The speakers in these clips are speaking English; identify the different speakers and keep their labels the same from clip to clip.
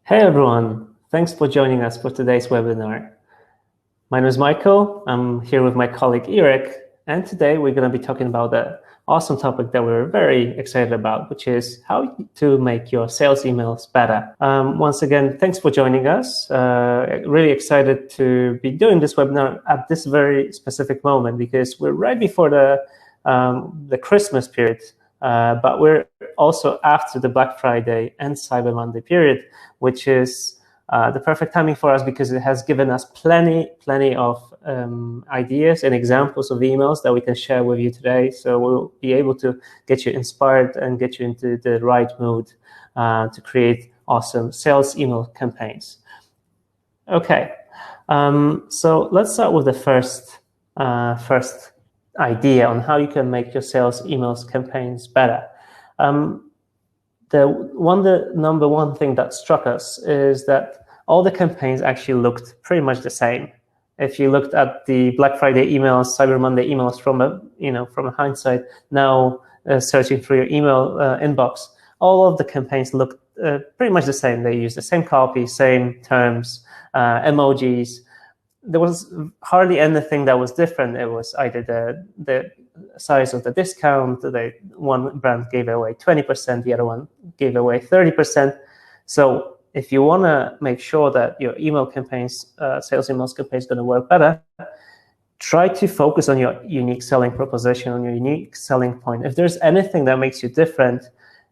Speaker 1: Hey everyone, thanks for joining us for today's webinar. My name is Michael, I'm here with my colleague Eric, and today we're going to be talking about the awesome topic that we're very excited about, which is how to make your sales emails better. Once again, thanks for joining us. Really excited to be doing this webinar at this very specific moment because we're right before the Christmas period. But we're also after the Black Friday and Cyber Monday period, which is the perfect timing for us because it has given us plenty of ideas and examples of emails that we can share with you today. So we'll be able to get you inspired and get you into the right mood to create awesome sales email campaigns. Okay, so let's start with the first idea on how you can make your sales emails campaigns better. The number one thing that struck us is that all the campaigns actually looked pretty much the same. If you looked at the Black Friday emails, Cyber Monday emails from a hindsight, now searching through your email inbox, all of the campaigns looked pretty much the same. They used the same copy, same terms, emojis. There was hardly anything that was different. It was either the size of the discount. One brand gave away 20%, the other one gave away 30%. So if you want to make sure that your email campaigns, sales emails campaign is going to work better, try to focus on your unique selling proposition, on your unique selling point. If there's anything that makes you different,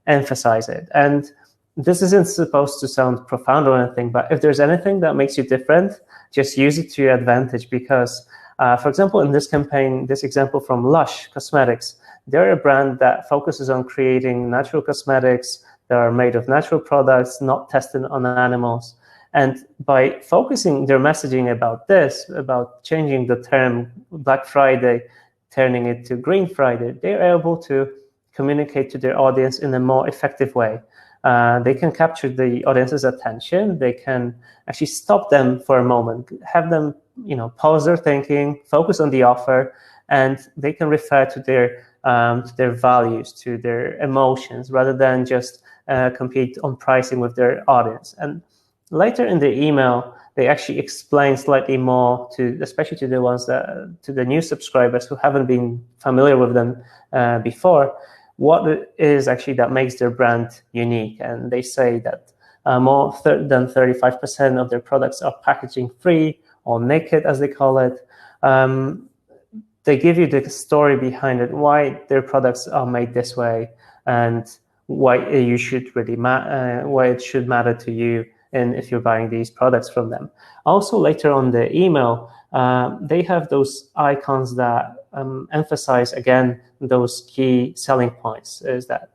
Speaker 1: emphasize it. And this isn't supposed to sound profound or anything, but if there's anything that makes you different, just use it to your advantage because, for example, in this campaign, this example from Lush Cosmetics, they're a brand that focuses on creating natural cosmetics that are made of natural products, not tested on animals. And by focusing their messaging about this, about changing the term Black Friday, turning it to Green Friday, they're able to communicate to their audience in a more effective way. They can capture the audience's attention. They can actually stop them for a moment, have them, pause their thinking, focus on the offer, and they can refer to their values, to their emotions, rather than just compete on pricing with their audience. And later in the email, they actually explain slightly more especially to the new subscribers who haven't been familiar with them before, what it is actually that makes their brand unique. And they say that more than 35% of their products are packaging free or naked, as they call it. They give you the story behind it, why their products are made this way, and why you should really why it should matter to you and if you're buying these products from them. Also, later on the email, they have those icons that emphasize again those key selling points. Is that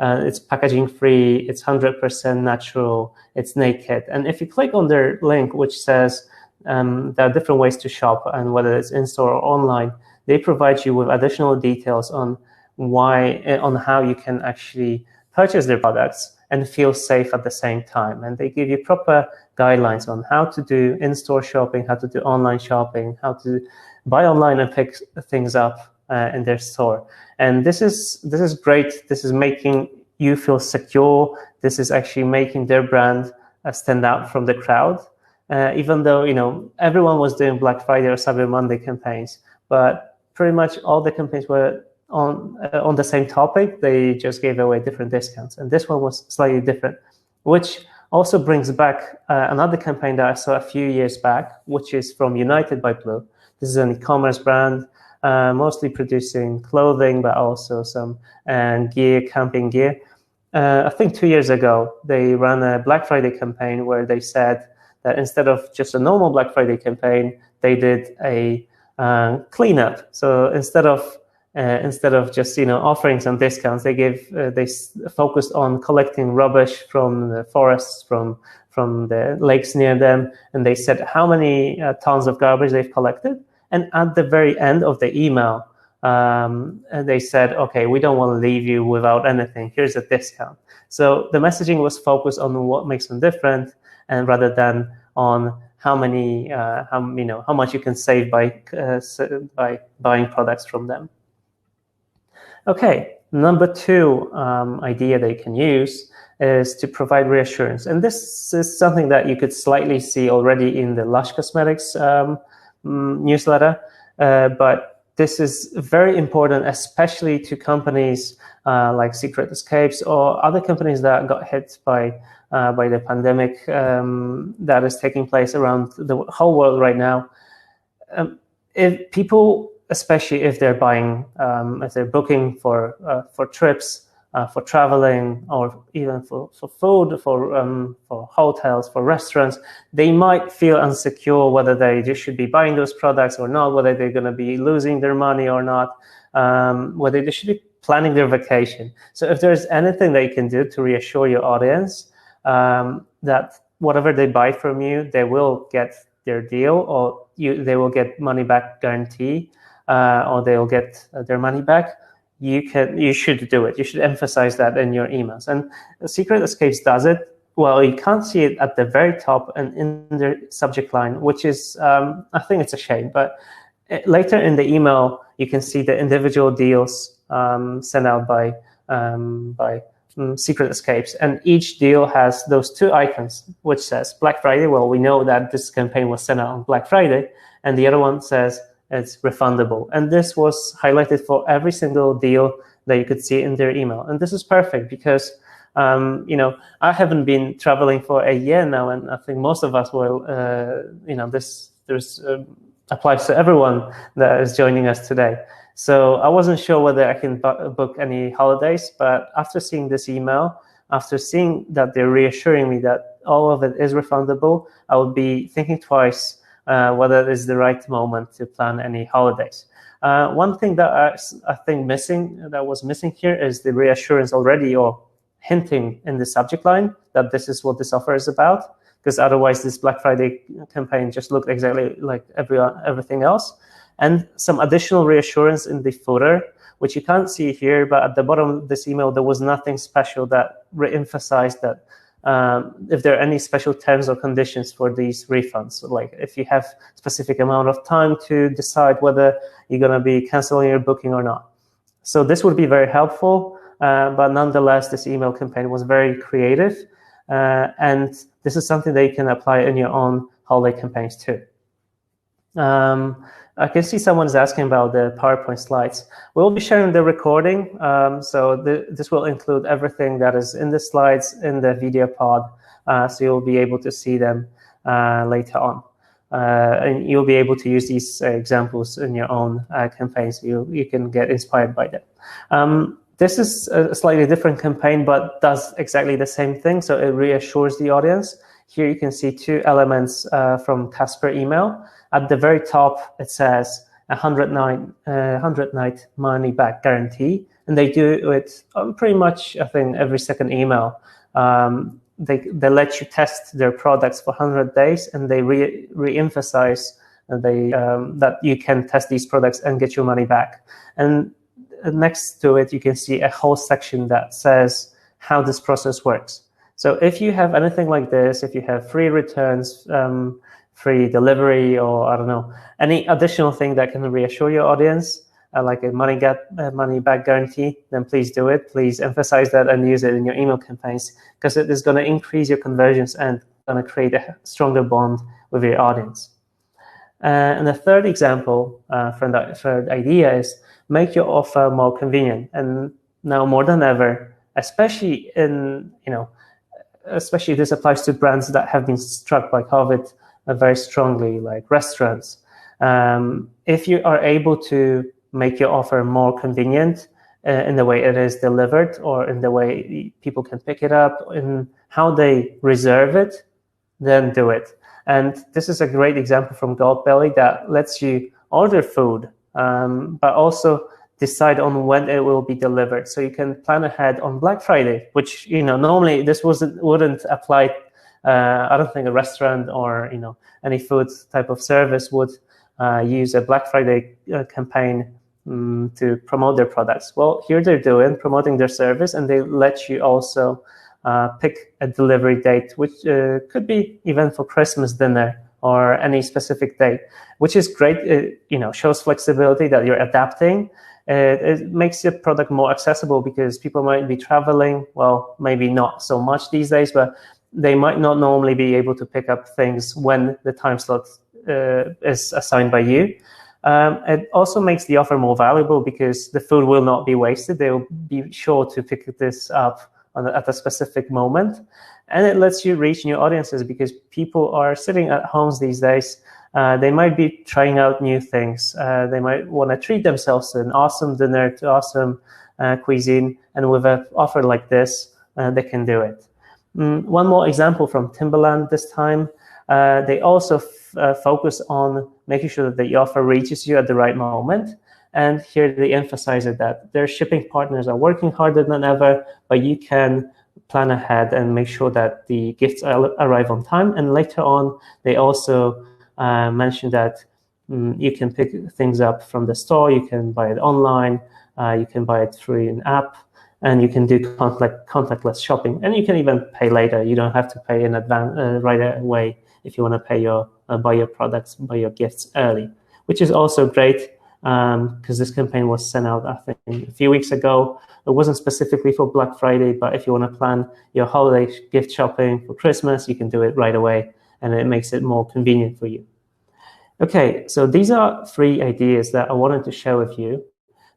Speaker 1: it's packaging free, it's 100% natural, it's naked. And if you click on their link, which says there are different ways to shop, and whether it's in store or online, they provide you with additional details on how you can actually purchase their products and feel safe at the same time. And they give you proper guidelines on how to do in-store shopping, how to do online shopping, how to buy online and pick things up in their store. And this is great. This is making you feel secure. This is actually making their brand stand out from the crowd. Even though everyone was doing Black Friday or Cyber Monday campaigns, but pretty much all the campaigns were on the same topic. They just gave away different discounts, and this one was slightly different, which also brings back another campaign that I saw a few years back, which is from United by Blue. This is an e-commerce brand, mostly producing clothing, but also some camping gear. I think 2 years ago, they ran a Black Friday campaign where they said that instead of just a normal Black Friday campaign, they did a cleanup. So instead of just offering some discounts, they focused on collecting rubbish from the forests, from the lakes near them, and they said how many tons of garbage they've collected. And at the very end of the email, they said, okay, we don't want to leave you without anything. Here's a discount. So the messaging was focused on what makes them different, and rather than on how much you can save by buying products from them. Okay, Number two idea they can use is to provide reassurance. And this is something that you could slightly see already in the Lush Cosmetics newsletter, but this is very important, especially to companies like Secret Escapes or other companies that got hit by the pandemic that is taking place around the whole world right now. If people, especially if they're buying, if they're booking for trips, for traveling, or even for food, for hotels, for restaurants, they might feel insecure whether they just should be buying those products or not, whether they're going to be losing their money or not, whether they should be planning their vacation. So if there's anything that you can do to reassure your audience that whatever they buy from you, they will get their deal, or they will get money back guarantee, or they'll get their money back, you should do it. You should emphasize that in your emails. And Secret Escapes does it. Well, you can't see it at the very top and in the subject line, which is, I think it's a shame. But later in the email, you can see the individual deals sent out by Secret Escapes, and each deal has those two icons, which says Black Friday. Well, we know that this campaign was sent out on Black Friday, and the other one says it's refundable. And this was highlighted for every single deal that you could see in their email. And this is perfect because, I haven't been traveling for a year now, and I think most of us will, this applies to everyone that is joining us today. So I wasn't sure whether I can book any holidays, but after seeing this email, after seeing that they're reassuring me that all of it is refundable, I would be thinking twice whether it is the right moment to plan any holidays. One thing that I think was missing here is the reassurance already, or hinting in the subject line that this is what this offer is about, because otherwise this Black Friday campaign just looked exactly like everything else. And some additional reassurance in the footer, which you can't see here, but at the bottom of this email, there was nothing special that re-emphasized that if there are any special terms or conditions for these refunds, like if you have specific amount of time to decide whether you're going to be canceling your booking or not. So this would be very helpful, but nonetheless, this email campaign was very creative, and this is something that you can apply in your own holiday campaigns too. I can see someone's asking about the PowerPoint slides. We'll be sharing the recording, so this will include everything that is in the slides in the video pod, so you'll be able to see them later on. And you'll be able to use these examples in your own campaigns. You can get inspired by them. This is a slightly different campaign, but does exactly the same thing, so it reassures the audience. Here you can see two elements from Casper email. At the very top, it says 100-night money-back guarantee, and they do it on pretty much, I think, every second email. They let you test their products for 100 days, and they re-emphasize that you can test these products and get your money back. And next to it, you can see a whole section that says how this process works. So if you have anything like this, if you have free returns, free delivery, or I don't know, any additional thing that can reassure your audience, like a money back guarantee, then please do it. Please emphasize that and use it in your email campaigns, because it is going to increase your conversions and going to create a stronger bond with your audience. And the third example from that third idea is make your offer more convenient. And now more than ever, especially especially this applies to brands that have been struck by COVID very strongly, like restaurants. If you are able to make your offer more convenient in the way it is delivered, or in the way people can pick it up, in how they reserve it, then do it. And this is a great example from Goldbelly that lets you order food, but also decide on when it will be delivered. So you can plan ahead on Black Friday, which normally this wouldn't apply. I don't think a restaurant or any food type of service would use a Black Friday campaign to promote their products. Well, here they're promoting their service, and they let you also pick a delivery date, which could be even for Christmas dinner or any specific date, which is great. It shows flexibility that you're adapting. It makes the product more accessible because people might be traveling. Well, maybe not so much these days, but they might not normally be able to pick up things when the time slot is assigned by you. It also makes the offer more valuable because the food will not be wasted. They'll be sure to pick this up at a specific moment. And it lets you reach new audiences because people are sitting at homes these days. They might be trying out new things. They might want to treat themselves to an awesome dinner, to awesome cuisine. And with an offer like this, they can do it. One more example from Timberland this time. They also focus on making sure that the offer reaches you at the right moment. And here they emphasize it that their shipping partners are working harder than ever, but you can plan ahead and make sure that the gifts arrive on time. And later on, they also mention that you can pick things up from the store, you can buy it online, you can buy it through an app, and you can do contactless shopping. And you can even pay later. You don't have to pay in advance right away if you want to pay buy your products, buy your gifts early, which is also great because this campaign was sent out, I think, a few weeks ago. It wasn't specifically for Black Friday, but if you want to plan your holiday gift shopping for Christmas, you can do it right away, and it makes it more convenient for you. Okay, so these are 3 ideas that I wanted to share with you.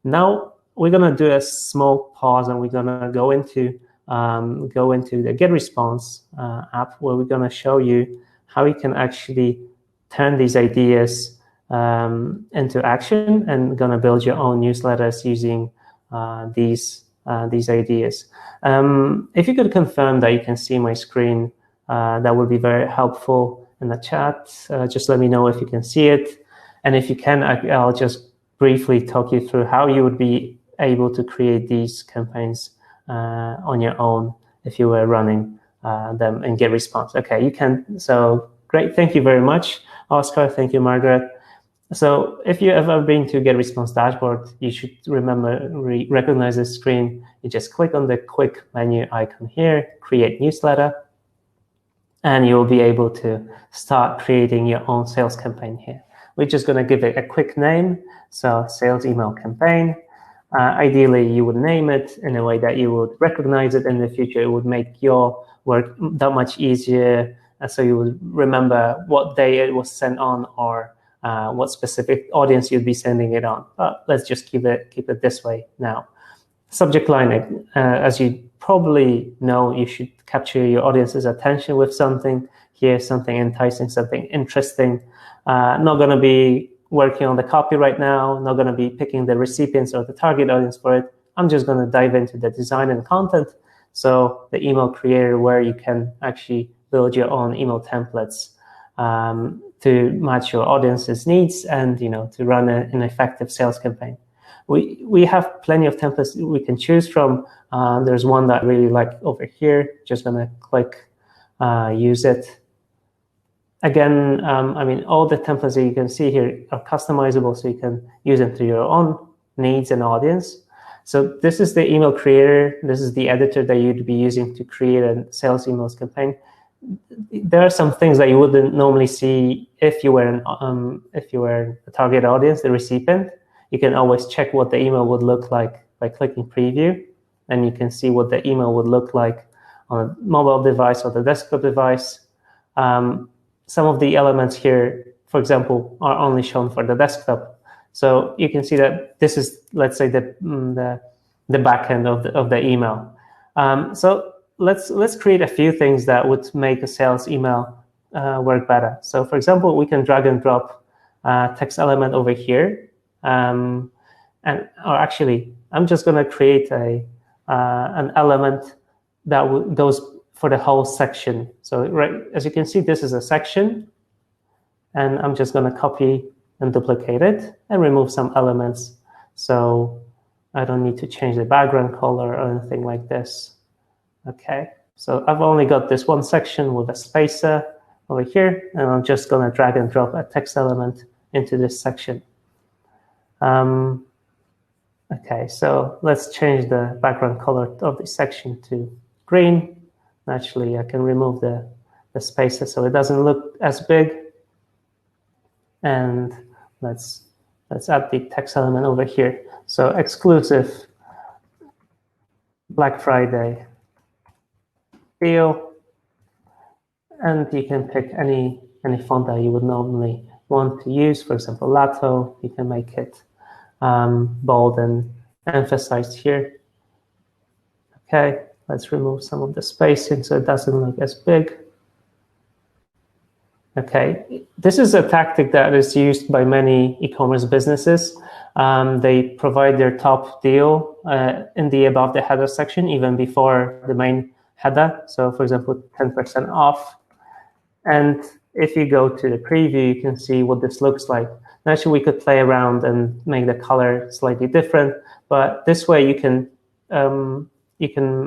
Speaker 1: Now we're going to do a small pause, and we're going to go into the GetResponse app, where we're going to show you how you can actually turn these ideas into action and going to build your own newsletters using these ideas. If you could confirm that you can see my screen, that would be very helpful in the chat. Just let me know if you can see it. And if you can, I'll just briefly talk you through how you would be able to create these campaigns on your own if you were running them in GetResponse. Okay, you can. So great. Thank you very much, Oscar. Thank you, Margaret. So if you've ever been to GetResponse dashboard, you should recognize this screen. You just click on the quick menu icon here, create newsletter, and you'll be able to start creating your own sales campaign here. We're just going to give it a quick name, so sales email campaign. Ideally, you would name it in a way that you would recognize it in the future. It would make your work that much easier, so you would remember what day it was sent on or what specific audience you'd be sending it on. But let's just keep it this way now. Subject line, as you probably know, you should capture your audience's attention with something. Here's something enticing, something interesting. Not going to be working on the copy right now, not going to be picking the recipients or the target audience for it. I'm just going to dive into the design and content. So the email creator, where you can actually build your own email templates to match your audience's needs and to run an effective sales campaign. We have plenty of templates we can choose from. There's one that I really like over here. Just gonna click use it. Again, I mean, all the templates that you can see here are customizable, so you can use them to your own needs and audience. So this is the email creator. This is the editor that you'd be using to create a sales emails campaign. There are some things that you wouldn't normally see if you were a target audience, the recipient. You can always check what the email would look like by clicking preview, and you can see what the email would look like on a mobile device or the desktop device. Some of the elements here, for example, are only shown for the desktop. So you can see that this is, let's say, the back end of the email. So let's create a few things that would make a sales email work better. So for example, we can drag and drop text element over here. Or actually, I'm just going to create an element that goes for the whole section. So right, as you can see, this is a section, and I'm just going to copy and duplicate it and remove some elements. So I don't need to change the background color or anything like this. Okay, so I've only got this one section with a spacer over here, and I'm just going to drag and drop a text element into this section. Okay, so let's change the background color of this section to green. Naturally, I can remove the spacer so it doesn't look as big. And let's Let's add the text element over here. So exclusive Black Friday deal, and you can pick any font that you would normally want to use. For example, Lato, you can make it bold and emphasized here. Okay, let's remove some of the spacing so it doesn't look as big. Okay, this is a tactic that is used by many e-commerce businesses. They provide their top deal in the above the header section, even before the main header. So for example, 10% off. And if you go to the preview, you can see what this looks like. Actually, we could play around and make the color slightly different, but this way you can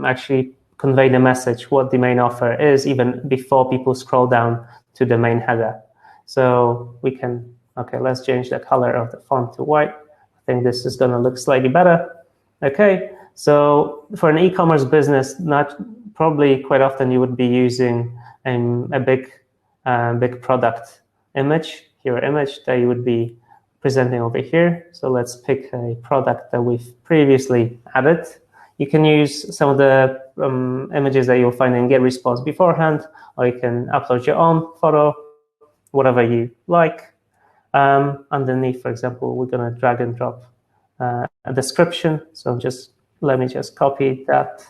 Speaker 1: actually convey the message, what the main offer is, even before people scroll down to the main header. So we can, okay, let's change the color of the font to white. I think this is going to look slightly better. Okay, so for an e-commerce business, probably quite often you would be using a big product image, hero image that you would be presenting over here. So let's pick a product that we've previously added. You can use some of the images that you'll find in GetResponse beforehand, or you can upload your own photo, whatever you like. Underneath, for example, we're going to drag and drop a description. So let me just copy that.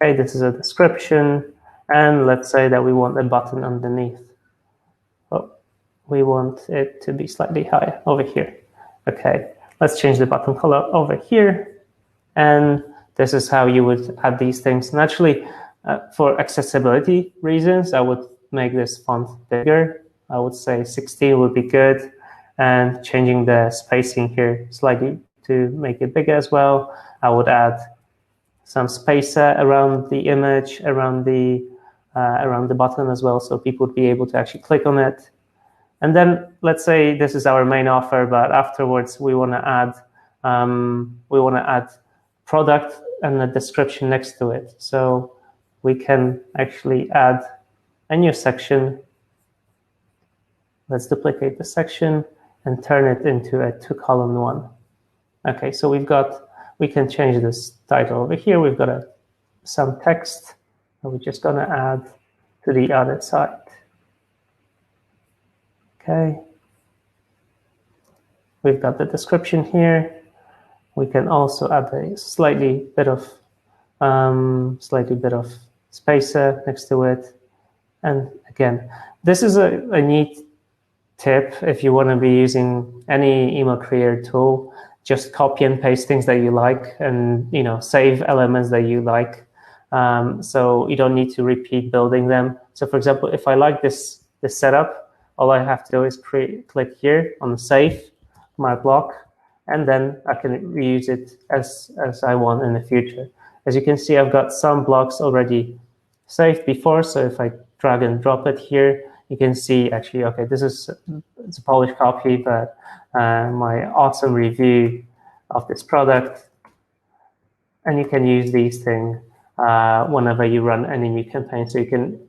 Speaker 1: Okay, this is a description. And let's say that we want a button underneath. Oh, we want it to be slightly higher over here. Okay, let's change the button color over here. And this is how you would add these things. Naturally, for accessibility reasons, I would make this font bigger. I would say 16 would be good. And changing the spacing here slightly to make it bigger as well. I would add some spacer around the image, around the button as well, so people would be able to actually click on it. And then let's say this is our main offer, but afterwards we want to add product and a description next to it. So we can actually add a new section. Let's duplicate the section and turn it into a 2-column one. Okay, so we can change this title over here. We've got some text that we're just going to add to the other side. Okay. We've got the description here. We can also add a slightly bit of spacer next to it. And again, this is a neat tip if you want to be using any email creator tool. Just copy and paste things that you like, and save elements that you like. So you don't need to repeat building them. So for example, if I like this setup, all I have to do is click here on save my block, and then I can reuse it as I want in the future. As you can see, I've got some blocks already saved before. So if I drag and drop it here, you can see actually, okay, it's a polished copy, but my awesome review of this product. And you can use these things whenever you run any new campaign, so you can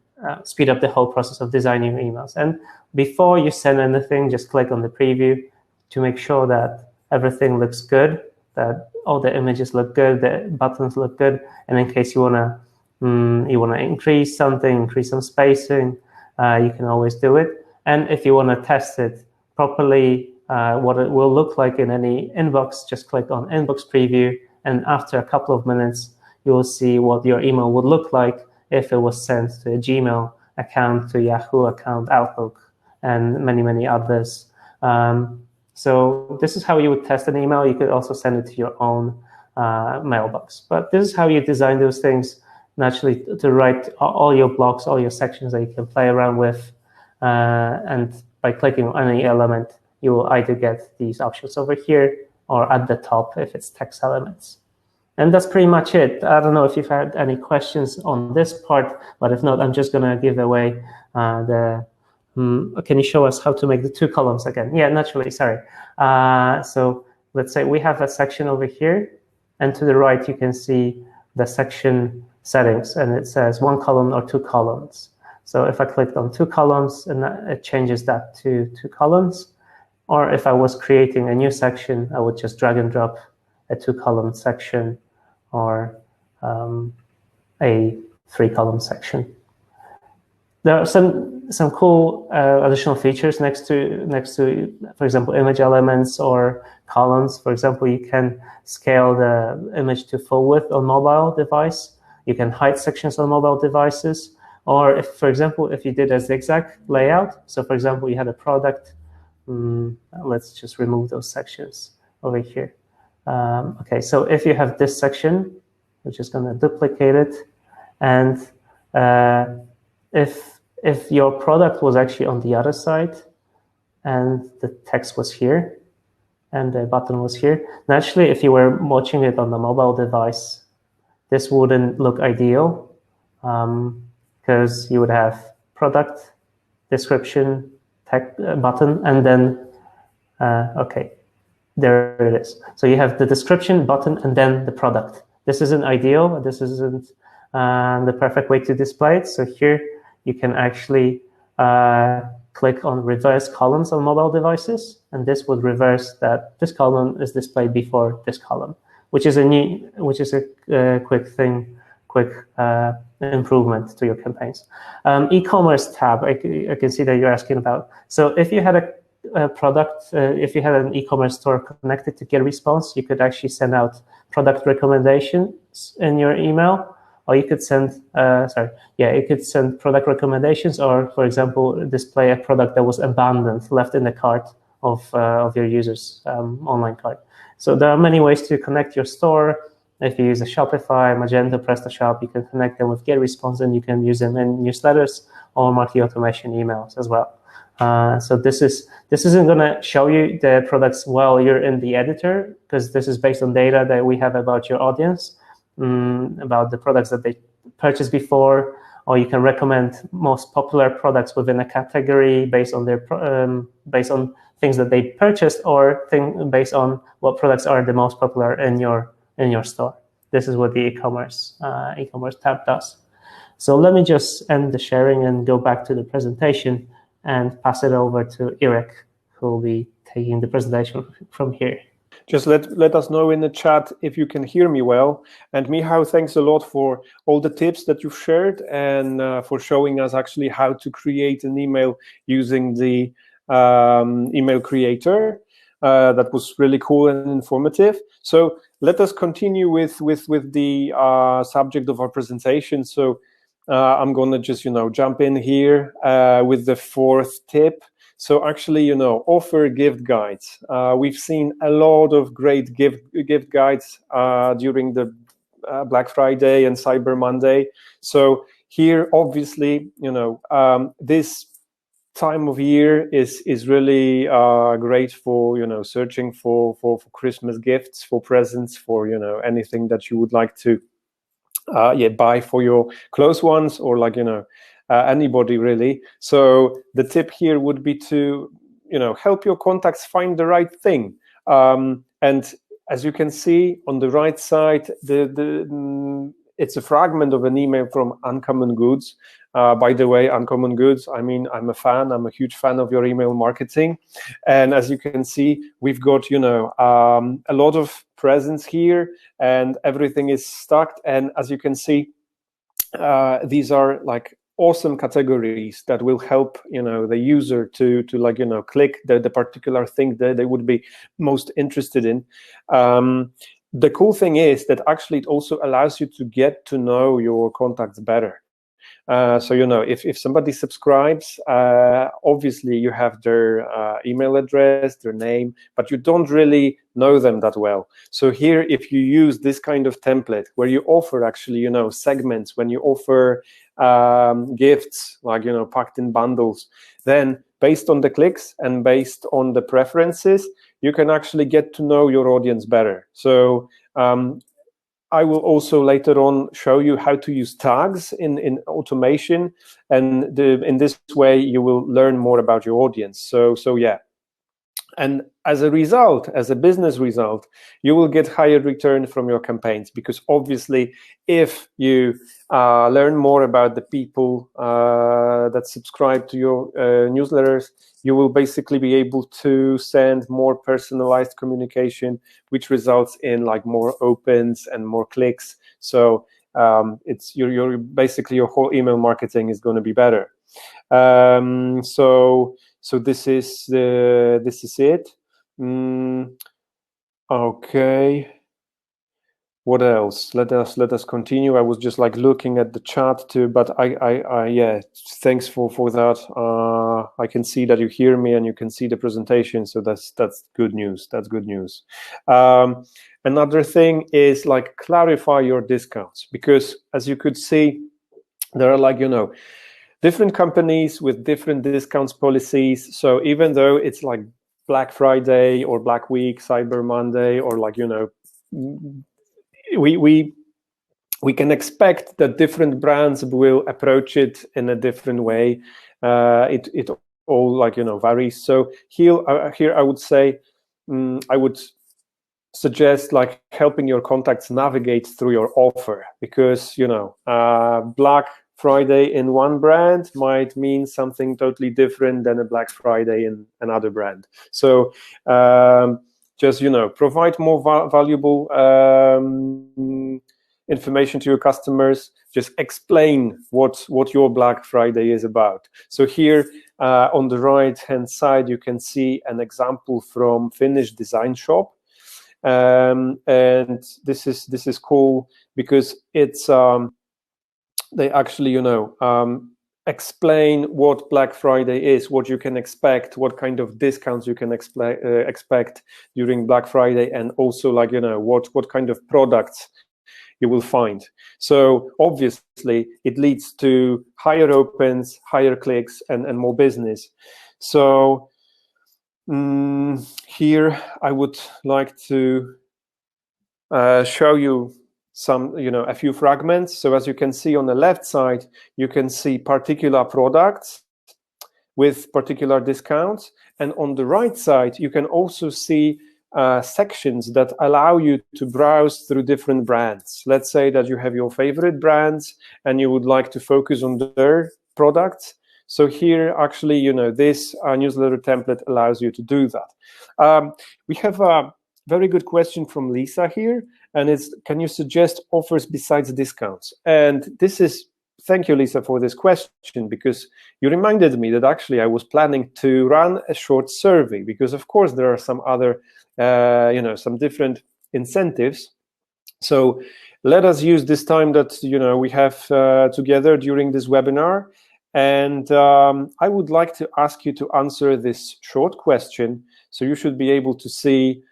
Speaker 1: speed up the whole process of designing emails. And before you send anything, just click on the preview to make sure that everything looks good, that all the images look good, the buttons look good. And in case you wanna increase some spacing, you can always do it. And if you wanna test it properly, what it will look like in any inbox, just click on Inbox Preview, and after a couple of minutes, you will see what your email would look like if it was sent to a Gmail account, to Yahoo account, Outlook, and many, many others. So this is how you would test an email. You could also send it to your own mailbox. But this is how you design those things, naturally, to write all your blocks, all your sections that you can play around with. And by clicking on any element, you will either get these options over here or at the top if it's text elements. And that's pretty much it. I don't know if you've had any questions on this part, but if not, I'm just going to give away can you show us how to make the 2 columns again? Yeah, naturally, sorry. So let's say we have a section over here, and to the right, you can see the section settings, and it says 1 column or 2 columns. So if I click on 2 columns, and it changes that to 2 columns. Or if I was creating a new section, I would just drag and drop a 2-column section or a 3-column section. There are some cool additional features next to, for example, image elements or columns. For example, you can scale the image to full width on mobile device. You can hide sections on mobile devices. Or if, for example, if you did a zigzag layout, so for example, you had a product, let's just remove those sections over here. Okay, so if you have this section, we're just going to duplicate it, and if your product was actually on the other side, and the text was here, and the button was here, naturally, if you were watching it on the mobile device, this wouldn't look ideal, because you would have product, description, text, button, and then, okay, there it is. So you have the description, button, and then the product. This isn't ideal. This isn't the perfect way to display it. So here you can actually click on reverse columns on mobile devices, and this would reverse that this column is displayed before this column, which is a quick improvement to your campaigns. E-commerce tab, I can see that you're asking about. So if you had a product, if you had an e-commerce store connected to GetResponse, you could actually send out product recommendations in your email, or you could send, you could send product recommendations, or, for example, display a product that was abandoned, left in the cart of your user's online cart. So there are many ways to connect your store. If you use a Shopify, Magento, PrestaShop, you can connect them with GetResponse, and you can use them in newsletters or marketing automation emails as well. So this isn't going to show you the products while you're in the editor, because this is based on data that we have about your audience, about the products that they purchased before, or you can recommend most popular products within a category based on their based on things that they purchased, or based on what products are the most popular in your store. This is what the e-commerce tab does. So let me just end the sharing and go back to the presentation and pass it over to Eric, who will be taking the presentation from here.
Speaker 2: Just let us know in the chat if you can hear me well. And Michał, thanks a lot for all the tips that you've shared, and for showing us actually how to create an email using the email creator. That was really cool and informative. So let us continue with the subject of our presentation. So I'm gonna just jump in here with the fourth tip. So actually, offer gift guides. We've seen a lot of great gift guides during the Black Friday and Cyber Monday. So here, obviously, this time of year is really great for searching for Christmas gifts, for presents, for anything that you would like to buy for your close ones, or anybody really. So the tip here would be to help your contacts find the right thing. And as you can see on the right side, it's a fragment of an email from Uncommon Goods. By the way, Uncommon Goods, I mean, I'm a huge fan of your email marketing. And as you can see, we've got, a lot of presents here, and everything is stacked. And as you can see, these are like awesome categories that will help, the user to click the particular thing that they would be most interested in. The cool thing is that actually it also allows you to get to know your contacts better. So if somebody subscribes, obviously you have their email address, their name, but you don't really know them that well. So here, if you use this kind of template where you offer actually segments, when you offer gifts packed in bundles, then based on the clicks and based on the preferences, you can actually get to know your audience better. So I will also later on show you how to use tags in automation, and in this way you will learn more about your audience. So yeah, And as a result, as a business result, you will get higher return from your campaigns, because obviously if you learn more about the people that subscribe to your newsletters, you will basically be able to send more personalized communication, which results in like more opens and more clicks. So it's your basically your whole email marketing is going to be better. So this is it. Okay. What else? Let us continue. I was just like looking at the chat too, but I yeah. Thanks for that. I can see that you hear me and you can see the presentation, so that's good news. That's good news. Another thing is like clarify your discounts, because as you could see, there are like different companies with different discounts policies. So even though it's like Black Friday or Black Week, Cyber Monday, or like we can expect that different brands will approach it in a different way. It all like varies. So here I would say I would suggest like helping your contacts navigate through your offer, because Black Friday in one brand might mean something totally different than a Black Friday in another brand. So just provide more valuable information to your customers. Just explain what your Black Friday is about. So here on the right hand side you can see an example from Finnish Design Shop. And this is cool because it's they actually explain what Black Friday is, what you can expect, what kind of discounts you can expect during Black Friday, and also like what kind of products you will find. So obviously it leads to higher opens, higher clicks, and more business. So here I would like to show you some, a few fragments. So as you can see on the left side, you can see particular products with particular discounts. And on the right side, you can also see sections that allow you to browse through different brands. Let's say that you have your favorite brands and you would like to focus on their products. So here, actually, this newsletter template allows you to do that. We have a very good question from Lisa here, and it's, can you suggest offers besides discounts? And this is, thank you, Lisa, for this question, because you reminded me that actually I was planning to run a short survey, because of course there are some other, some different incentives. So let us use this time that we have together during this webinar. And I would like to ask you to answer this short question. So you should be able to see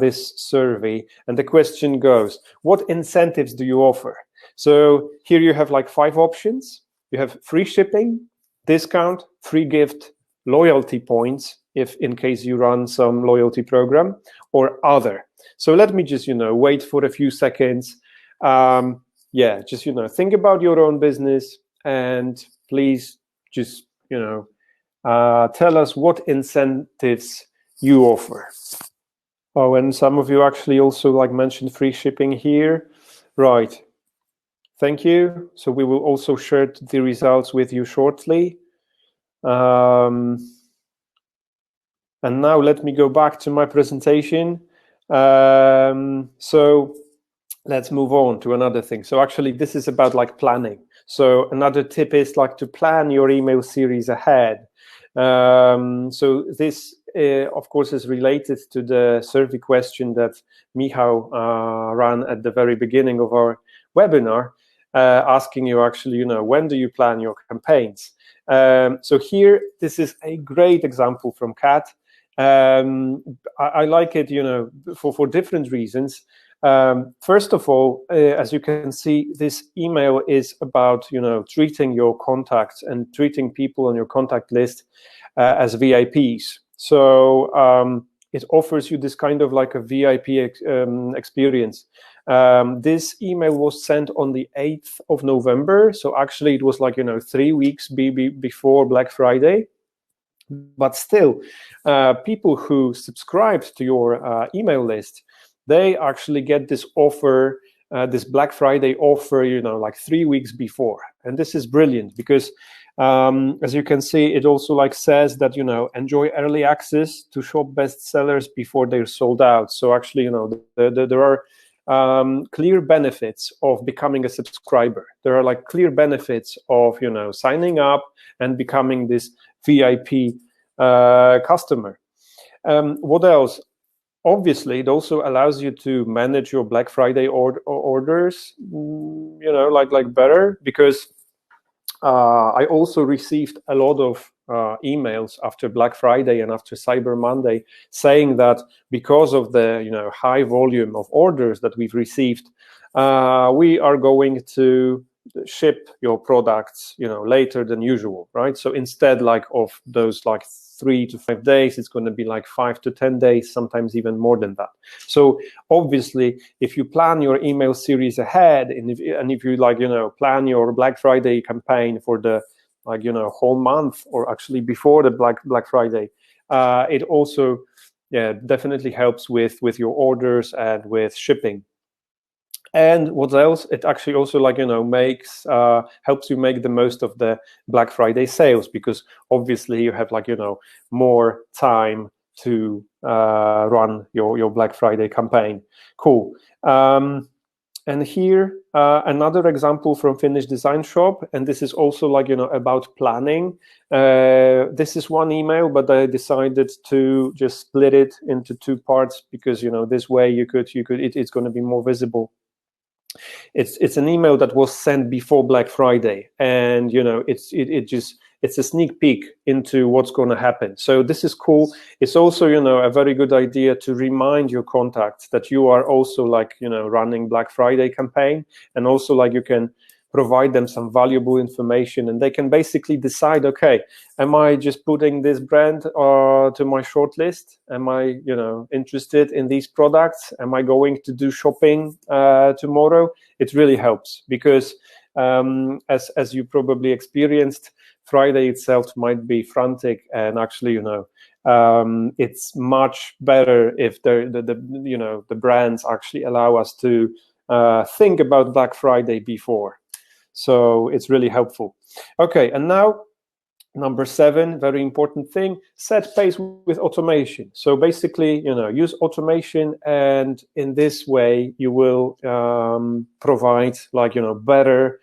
Speaker 2: this survey. And the question goes, what incentives do you offer? So here you have like 5 options. You have free shipping, discount, free gift, loyalty points, if in case you run some loyalty program, or other. So let me just, wait for a few seconds. Just, think about your own business, and please just, tell us what incentives you offer. Oh, and some of you actually also like mentioned free shipping here. Right. Thank you. So we will also share the results with you shortly. And now let me go back to my presentation. So let's move on to another thing. So actually this is about like planning. So another tip is like to plan your email series ahead. So this, of course, is related to the survey question that Michał ran at the very beginning of our webinar, asking you actually, when do you plan your campaigns? So here, this is a great example from Kat. I like it, for different reasons. First of all, as you can see, this email is about, treating your contacts and treating people on your contact list as VIPs. So it offers you this kind of like a VIP experience. This email was sent on the 8th of November. So actually it was like, 3 weeks before Black Friday. But still, people who subscribe to your email list, they actually get this offer, this Black Friday offer, like 3 weeks before. And this is brilliant because, as you can see, it also like says that, enjoy early access to shop bestsellers before they're sold out. So actually, there are clear benefits of becoming a subscriber. There are like clear benefits of, signing up and becoming this VIP customer. What else? Obviously, it also allows you to manage your Black Friday orders, like better, because I also received a lot of emails after Black Friday and after Cyber Monday saying that because of the high volume of orders that we've received, we are going to ship your products later than usual, right? So instead like of those like 3 to 5 days, it's going to be like 5 to 10 days, sometimes even more than that. So obviously, if you plan your email series ahead, and if you like plan your Black Friday campaign for the whole month, or actually before the Black Friday, it also definitely helps with your orders and with shipping. And what else? It actually also makes helps you make the most of the Black Friday sales, because obviously you have more time to run your Black Friday campaign. Cool. And here another example from Finnish Design Shop, and this is also about planning. This is one email, but I decided to just split it into 2 parts because this way it's going to be more visible. It's an email that was sent before Black Friday, and it's a sneak peek into what's going to happen. So this is cool. It's also a very good idea to remind your contacts that you are also running Black Friday campaign, and also you can provide them some valuable information, and they can basically decide, okay, am I just putting this brand to my short list? Am I interested in these products? Am I going to do shopping tomorrow? It really helps because as you probably experienced, Friday itself might be frantic, and actually it's much better if the brands actually allow us to think about Black Friday before. So it's really helpful. Okay, and now number 7, very important thing, set pace with automation. So basically, use automation, and in this way you will provide better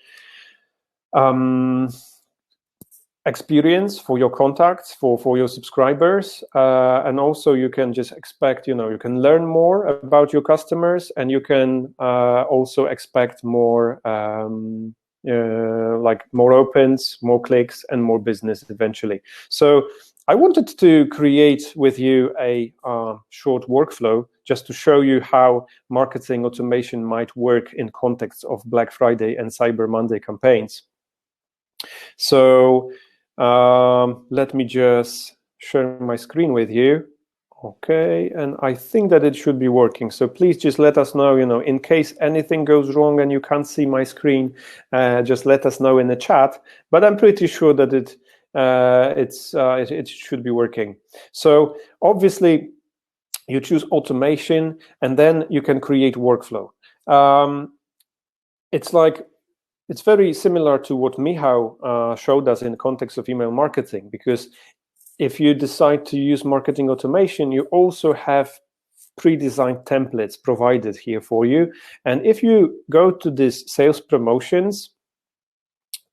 Speaker 2: experience for your contacts, for your subscribers, and also you can just expect, you can learn more about your customers, and you can also expect more more opens, more clicks, and more business eventually. So I wanted to create with you a short workflow just to show you how marketing automation might work in context of Black Friday and Cyber Monday campaigns. So let me just share my screen with you. Okay, and I think that it should be working. So please just let us know, in case anything goes wrong and you can't see my screen, just let us know in the chat. But I'm pretty sure that it should be working. So obviously, you choose automation, and then you can create workflow. It's very similar to what Michał showed us in the context of email marketing, because if you decide to use marketing automation, you also have pre-designed templates provided here for you. And if you go to this sales promotions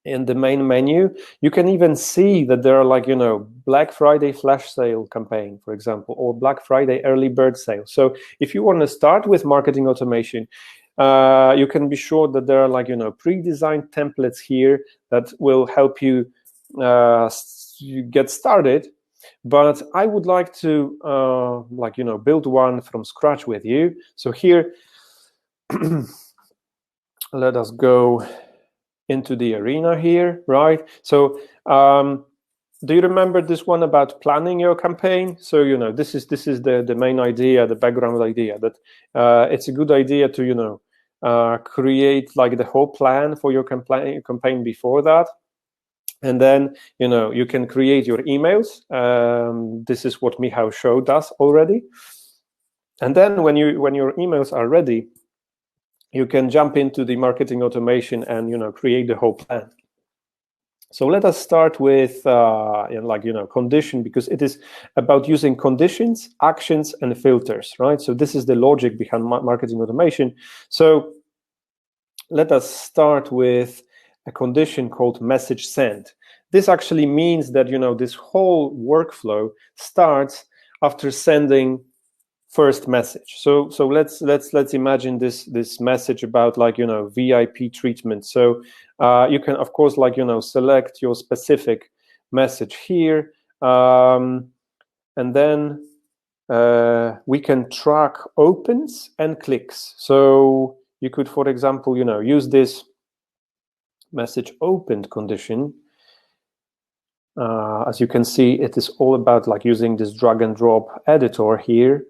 Speaker 2: in the main menu, you can even see that there are Black Friday flash sale campaign, for example, or Black Friday early bird sale. So if you want to start with marketing automation, you can be sure that there are pre-designed templates here that will help you get started. But I would like to build one from scratch with you. So here let us go into the arena here, right? So do you remember this one about planning your campaign? So this is the main idea, the background idea, that it's a good idea to create the whole plan for your campaign before that. And then, you can create your emails. This is what Michał showed us already. And then when your emails are ready, you can jump into the marketing automation and, create the whole plan. So let us start with condition, because it is about using conditions, actions, and filters, right? So this is the logic behind marketing automation. So let us start with a condition called message send. This actually means that this whole workflow starts after sending first message. So let's imagine this message about VIP treatment. So you can of course select your specific message here, and then we can track opens and clicks. So you could, for example, use this message opened condition. As you can see, it is all about using this drag and drop editor here.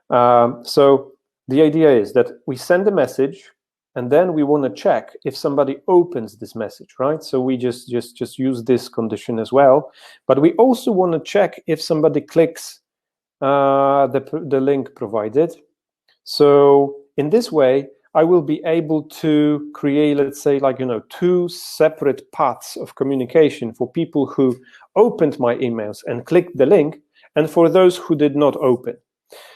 Speaker 2: So the idea is that we send a message, and then we want to check if somebody opens this message, right? So we just use this condition as well. But we also want to check if somebody clicks the link provided. So in this way, I will be able to create, let's say, two separate paths of communication for people who opened my emails and clicked the link, and for those who did not open.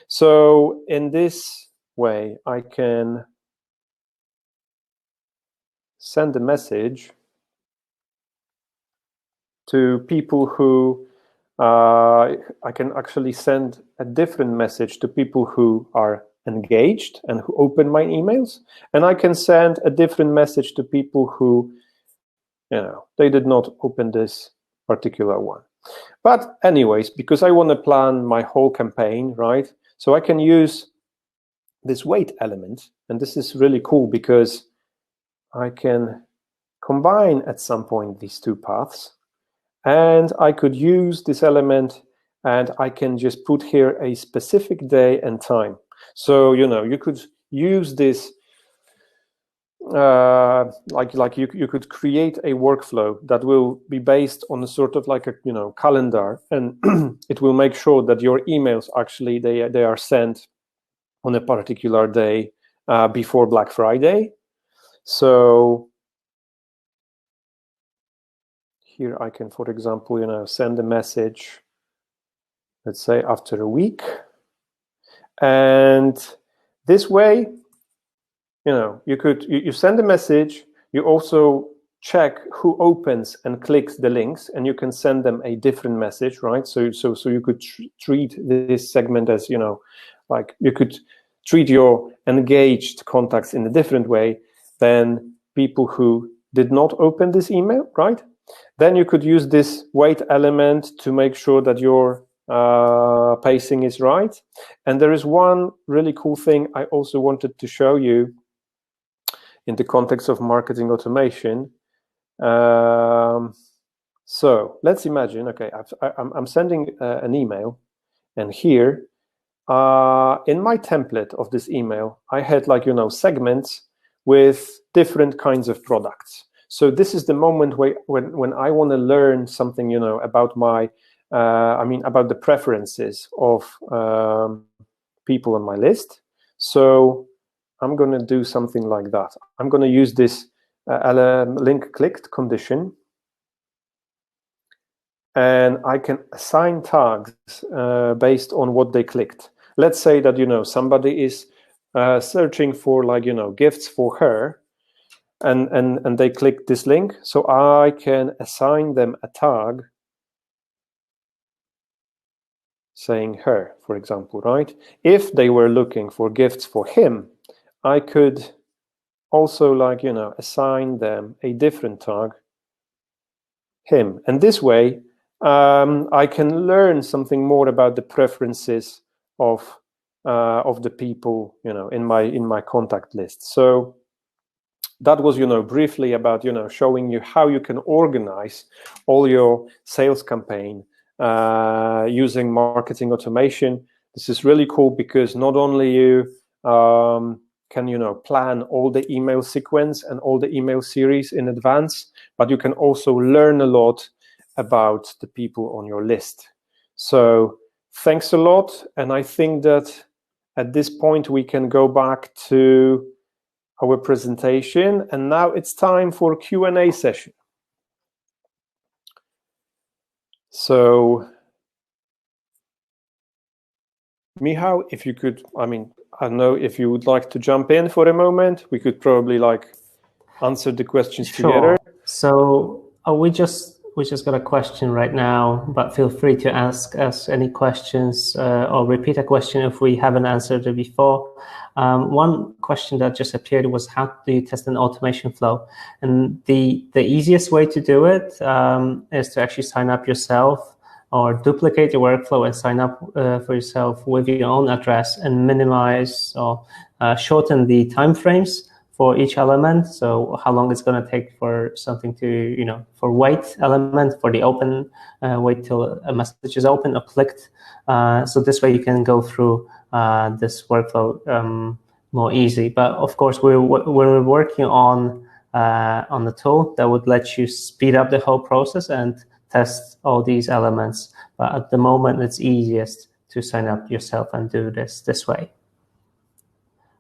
Speaker 2: So in this way, I can send a message to people who I can actually send a different message to people who are engaged and who open my emails, and I can send a different message to people who, they did not open this particular one. But anyways, because I want to plan my whole campaign, right? So I can use this wait element, and this is really cool because I can combine at some point these two paths, and I could use this element, and I can just put here a specific day and time. So you could use this you could create a workflow that will be based on a sort of a calendar, and it will make sure that your emails actually they are sent on a particular day before Black Friday. So here I can, for example, send a message, let's say after a week, and this way, you send a message, you also check who opens and clicks the links, and you can send them a different message, right? So you could treat this segment as, you could treat your engaged contacts in a different way than people who did not open this email, right? Then you could use this wait element to make sure that your pacing is right. And there is one really cool thing I also wanted to show you in the context of marketing automation. So let's imagine, okay, I'm sending an email, and here in my template of this email, I had segments with different kinds of products. So this is the moment when I want to learn something, about my, about the preferences of people on my list. So I'm going to do something like that. I'm going to use this link clicked condition, and I can assign tags based on what they clicked. Let's say that somebody is searching for gifts for her, and they click this link. So I can assign them a tag saying her, for example, right? If they were looking for gifts for him, I could also assign them a different tag, him. And this way, I can learn something more about the preferences of the people, in my contact list. So that was, briefly about, showing you how you can organize all your sales campaign using marketing automation. This is really cool because not only you can plan all the email sequence and all the email series in advance, but you can also learn a lot about the people on your list. So thanks a lot, and I think that at this point we can go back to our presentation, and now it's time for Q&A session. So Michał, if you could, I don't know if you would like to jump in for a moment. We could probably answer the questions together.
Speaker 1: So we just got a question right now, but feel free to ask us any questions or repeat a question if we haven't answered it before. One question that just appeared was, how do you test an automation flow? And the easiest way to do it is to actually sign up yourself, or duplicate your workflow and sign up for yourself with your own address, and minimize or shorten the timeframes for each element. So how long it's going to take for something to, for wait element, for the open, wait till a message is open or clicked. So this way you can go through this workflow more easy. But of course, we're working on the tool that would let you speed up the whole process and test all these elements. But at the moment, it's easiest to sign up yourself and do this way.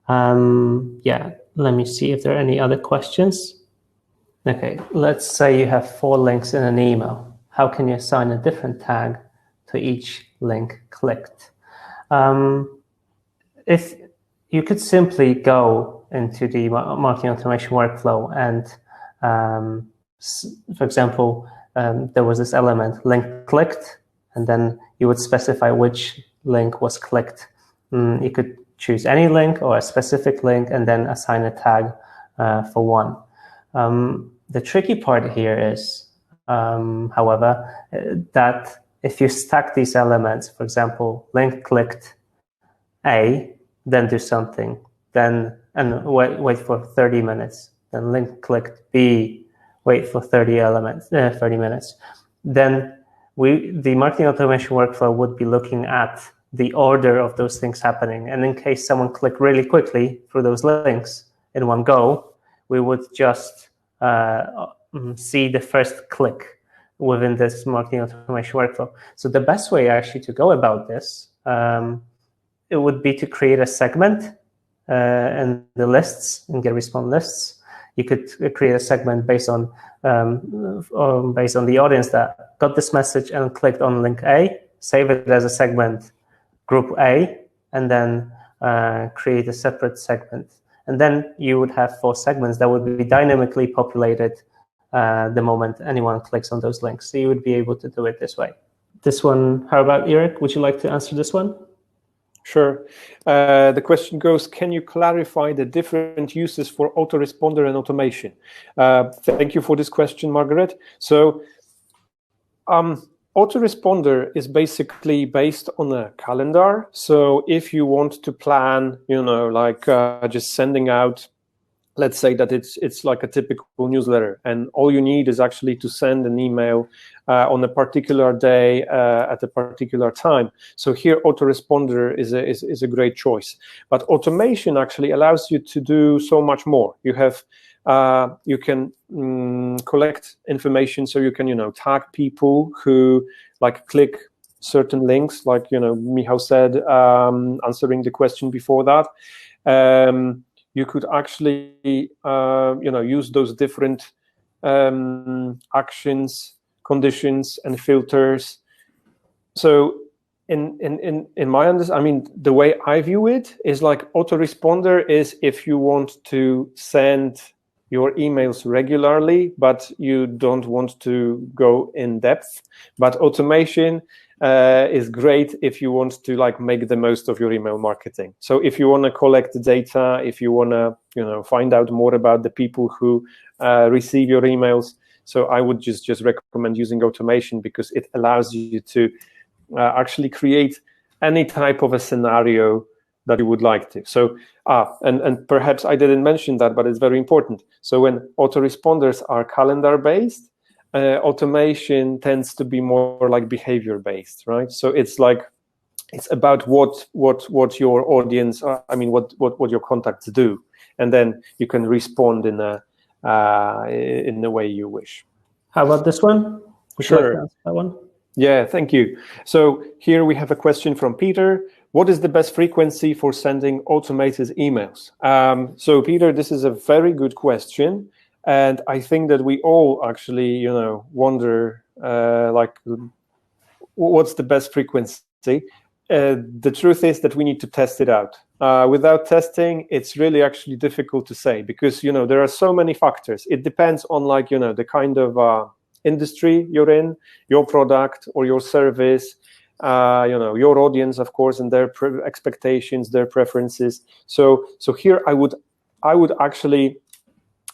Speaker 1: Yeah, let me see if there are any other questions. Okay, let's say you have 4 links in an email. How can you assign a different tag to each link clicked? If you could simply go into the marketing automation workflow and, for example, there was this element, link clicked, and then you would specify which link was clicked. You could choose any link or a specific link and then assign a tag for one. The tricky part here is, however, that if you stack these elements, for example, link clicked A, then do something, and wait for 30 minutes, then link clicked B, wait for 30 minutes. Then the marketing automation workflow would be looking at the order of those things happening. And in case someone clicked really quickly through those links in one go, we would just see the first click within this marketing automation workflow. So the best way actually to go about this, it would be to create a segment in the lists, in GetResponse lists. You could create a segment based on the audience that got this message and clicked on link A, save it as a segment group A, and then create a separate segment. And then you would have 4 segments that would be dynamically populated the moment anyone clicks on those links. So you would be able to do it this way. This one, how about Eric? Would you like to answer this one?
Speaker 2: Sure. The question goes, can you clarify the different uses for autoresponder and automation? Thank you for this question, Margaret. So autoresponder is basically based on a calendar. So if you want to plan, just sending out, let's say that it's like a typical newsletter, and all you need is actually to send an email on a particular day at a particular time. So here, autoresponder is a great choice. But automation actually allows you to do so much more. You have you can collect information, so you can tag people who click certain links, like Michał said, answering the question before that. You could actually use those different actions, conditions, and filters. So in my understanding, the way I view it is autoresponder is if you want to send your emails regularly, but you don't want to go in depth. But automation is great if you want to make the most of your email marketing. So if you want to collect the data, if you want to find out more about the people who receive your emails, so I would just recommend using automation, because it allows you to actually create any type of a scenario that you would like to. So and perhaps I didn't mention that, but it's very important. So when autoresponders are calendar based, automation tends to be more behavior based, right? So it's it's about what your audience, what your contacts do, and then you can respond in the way you wish.
Speaker 1: How about this one? Would you like to answer that one?
Speaker 2: Yeah, thank you. So here we have a question from Peter. What is the best frequency for sending automated emails? So Peter, this is a very good question. And I think that we all actually, wonder, what's the best frequency? The truth is that we need to test it out. Without testing, it's really actually difficult to say because, there are so many factors. It depends on the kind of industry you're in, your product or your service, your audience, of course, and their expectations, their preferences. So here I would actually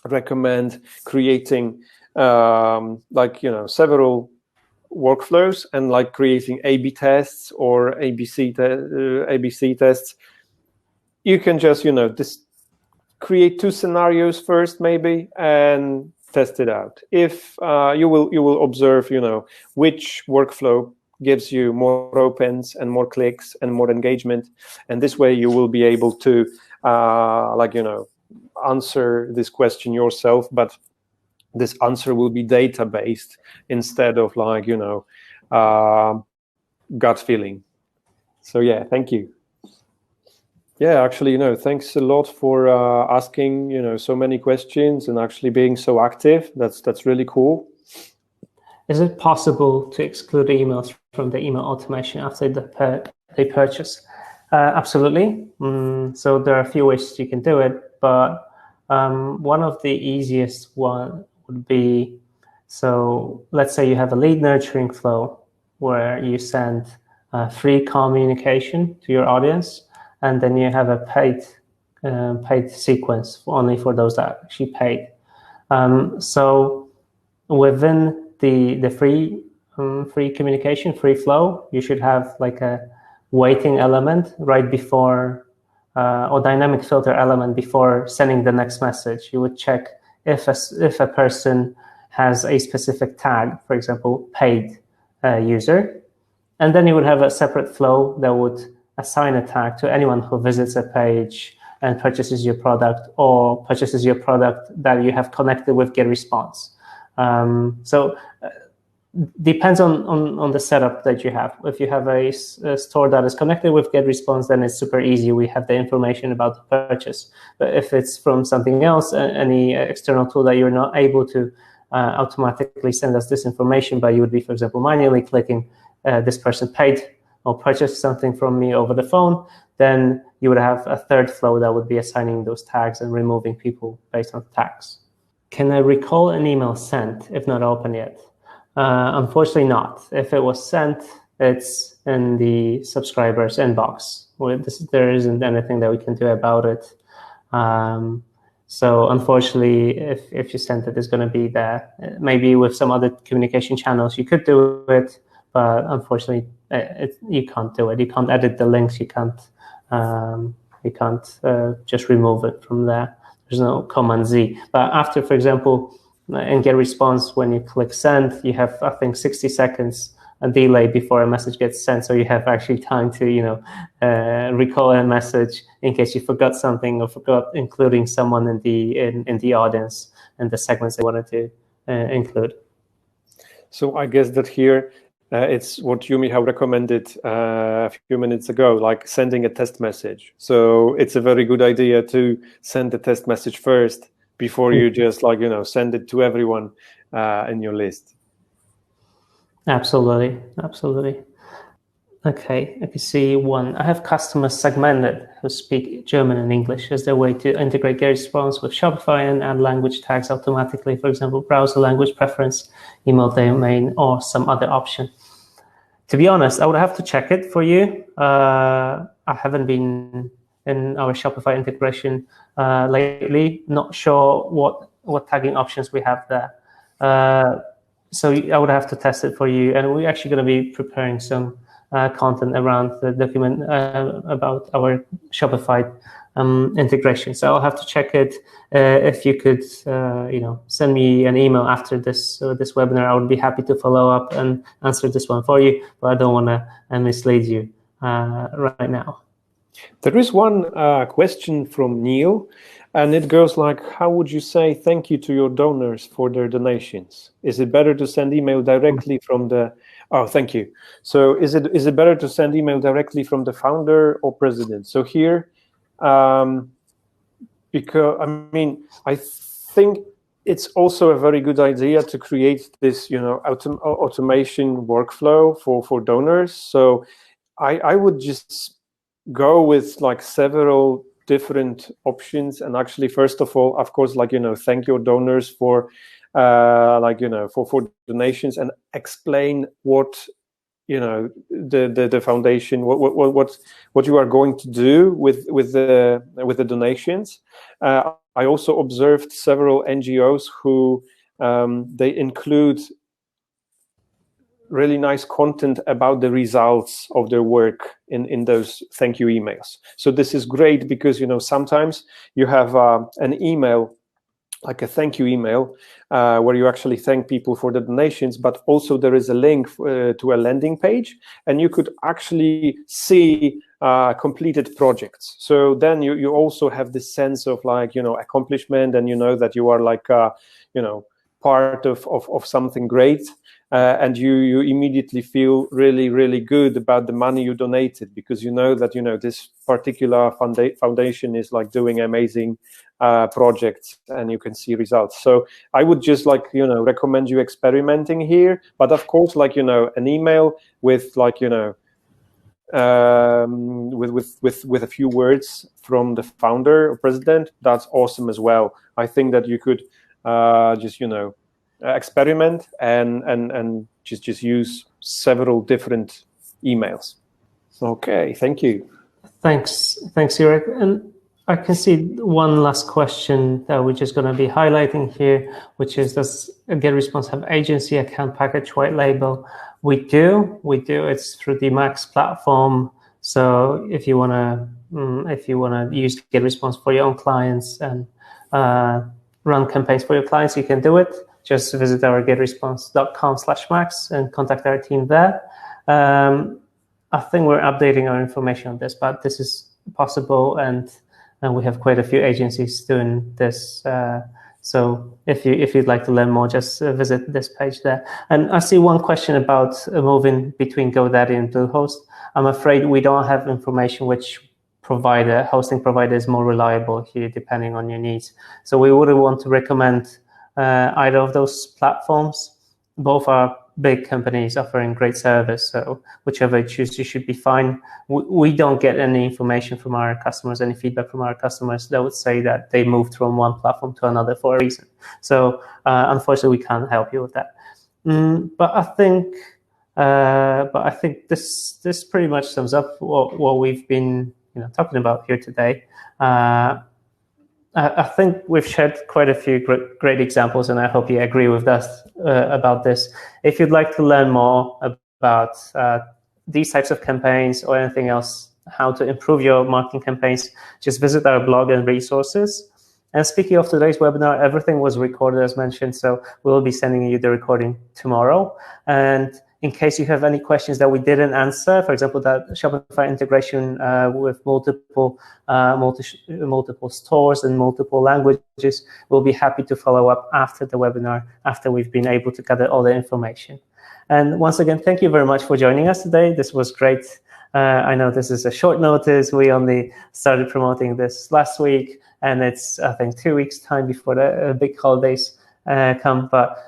Speaker 2: recommend creating several workflows and creating A/B tests or ABC tests. You can just create 2 scenarios first maybe and test it out. If you will observe which workflow gives you more opens and more clicks and more engagement, and this way you will be able to answer this question yourself, but this answer will be data based instead of gut feeling. So yeah, thank you. Yeah, actually, thanks a lot for asking, so many questions and actually being so active. That's really cool.
Speaker 1: Is it possible to exclude emails from the email automation after they purchase? Absolutely. So there are a few ways you can do it, but one of the easiest one would be, so let's say you have a lead nurturing flow where you send free communication to your audience, and then you have a paid sequence only for those that actually paid. So within the free communication, free flow, you should have a waiting element right before, or dynamic filter element before sending the next message. You would check if a person has a specific tag, for example, paid user, and then you would have a separate flow that would assign a tag to anyone who visits a page and purchases your product or purchases your product that you have connected with GetResponse. So depends on the setup that you have. If you have a store that is connected with GetResponse, then it's super easy. We have the information about the purchase. But if it's from something else, any external tool that you're not able to automatically send us this information, but you would be, for example, manually clicking this person paid or purchased something from me over the phone, then you would have a third flow that would be assigning those tags and removing people based on tags. Can I recall an email sent if not open yet? Unfortunately not. If it was sent, it's in the subscriber's inbox. There isn't anything that we can do about it. So unfortunately, if you sent it, it's going to be there. Maybe with some other communication channels, you could do it, but unfortunately, you can't do it. You can't edit the links. You can't just remove it from there. There's no Command Z. But after, for example, in GetResponse, when you click send, you have, I think, 60 seconds a delay before a message gets sent. So you have actually time to, recall a message in case you forgot something or forgot including someone in the audience and the segments they wanted to include.
Speaker 2: So I guess that here it's what Yumi recommended a few minutes ago, like sending a test message. So it's a very good idea to send the test message first before you just send it to everyone in your list.
Speaker 1: Absolutely. Okay, I can see one. I have customers segmented who speak German and English. Is there a way to integrate GetResponse with Shopify and add language tags automatically? For example, browser language preference, email domain, or some other option? To be honest, I would have to check it for you. I haven't been in our Shopify integration lately. Not sure what tagging options we have there. So I would have to test it for you. And we're actually going to be preparing some content around the document about our Shopify integration. So I'll have to check it. If you could, send me an email after this webinar, I would be happy to follow up and answer this one for you. But I don't want to mislead you right now.
Speaker 2: There is one question from Neil, and it goes like, how would you say thank you to your donors for their donations? Is it better to send email directly from the... Oh, thank you. So is it better to send email directly from the founder or president? So here, because, I mean, I think it's also a very good idea to create this, automation workflow for donors. So I would just go with like several different options, and actually, first of all, of course, thank your donors for for donations, and explain what the foundation, what you are going to do with the donations. I also observed several NGOs who they include really nice content about the results of their work in those thank you emails. So this is great because sometimes you have an email, like a thank you email, where you actually thank people for the donations, but also there is a link to a landing page, and you could actually see completed projects. So then you also have this sense of accomplishment, and that you are part of something great. And you immediately feel really, really good about the money you donated, because that this particular foundation is doing amazing projects, and you can see results. So I would just recommend you experimenting here. But of course, an email with with a few words from the founder or president, that's awesome as well. I think that you could just experiment and just use several different emails. Okay, thank you.
Speaker 1: Thanks, Jurek. And I can see one last question that we're just going to be highlighting here, which is, does GetResponse have agency account package white label? We do. It's through the Max platform. So if you want to use GetResponse for your own clients and run campaigns for your clients, you can do it. Just visit our getresponse.com/max and contact our team there. I think we're updating our information on this, but this is possible, and we have quite a few agencies doing this. So if you'd like to learn more, just visit this page there. And I see one question about moving between GoDaddy and Bluehost. I'm afraid we don't have information which hosting provider is more reliable here, depending on your needs. So we wouldn't want to recommend either of those platforms. Both are big companies offering great service, so whichever you choose, you should be fine. We don't get any information from our customers, any feedback from our customers that would say that they moved from one platform to another for a reason. So unfortunately, we can't help you with that. But I think this pretty much sums up what we've been talking about here today. I think we've shared quite a few great examples, and I hope you agree with us about this. If you'd like to learn more about these types of campaigns or anything else, how to improve your marketing campaigns, just visit our blog and resources. And speaking of today's webinar, everything was recorded as mentioned, so we'll be sending you the recording tomorrow. And in case you have any questions that we didn't answer, for example, that Shopify integration with multiple stores and multiple languages, we'll be happy to follow up after the webinar, after we've been able to gather all the information. And once again, thank you very much for joining us today. This was great. I know this is a short notice. We only started promoting this last week, and it's, I think, 2 weeks' time before the big holidays come. But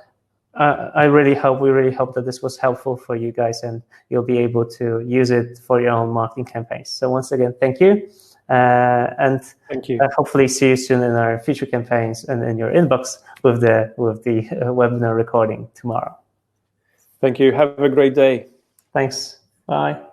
Speaker 1: we really hope that this was helpful for you guys, and you'll be able to use it for your own marketing campaigns. So once again, thank you. And
Speaker 2: thank you.
Speaker 1: Hopefully see you soon in our future campaigns and in your inbox with the webinar recording tomorrow.
Speaker 2: Thank you. Have a great day.
Speaker 1: Thanks. Bye.